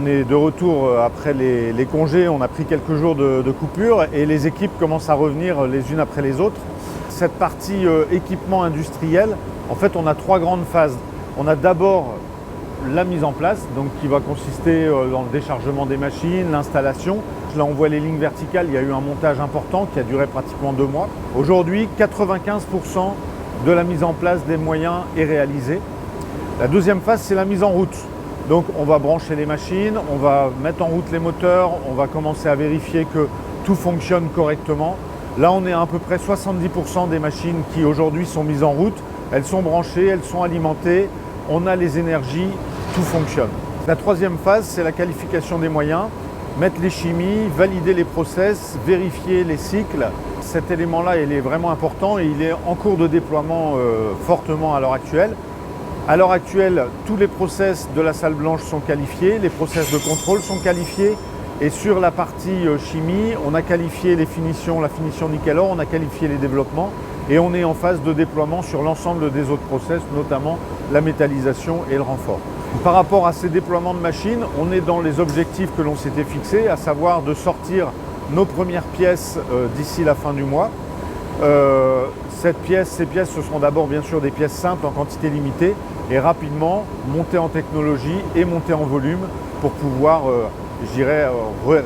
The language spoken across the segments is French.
On est de retour après les congés, on a pris quelques jours de coupure et les équipes commencent à revenir les unes après les autres. Cette partie équipement industriel, en fait on a trois grandes phases. On a d'abord la mise en place, donc qui va consister dans le déchargement des machines, l'installation. Là on voit les lignes verticales, il y a eu un montage important qui a duré pratiquement 2 mois. Aujourd'hui, 95% de la mise en place des moyens est réalisée. La deuxième phase, c'est la mise en route. Donc on va brancher les machines, on va mettre en route les moteurs, on va commencer à vérifier que tout fonctionne correctement. Là on est à peu près 70% des machines qui aujourd'hui sont mises en route. Elles sont branchées, elles sont alimentées, on a les énergies, tout fonctionne. La troisième phase, c'est la qualification des moyens, mettre les chimies, valider les process, vérifier les cycles. Cet élément-là, il est vraiment important et il est en cours de déploiement fortement à l'heure actuelle. À l'heure actuelle, tous les process de la salle blanche sont qualifiés, les process de contrôle sont qualifiés et sur la partie chimie, on a qualifié les finitions, la finition nickel-or, on a qualifié les développements et on est en phase de déploiement sur l'ensemble des autres process, notamment la métallisation et le renfort. Par rapport à ces déploiements de machines, on est dans les objectifs que l'on s'était fixés, à savoir de sortir nos premières pièces d'ici la fin du mois. Ces pièces, ce seront d'abord bien sûr des pièces simples en quantité limitée et rapidement monter en technologie et monter en volume pour pouvoir,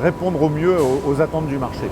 répondre au mieux aux attentes du marché.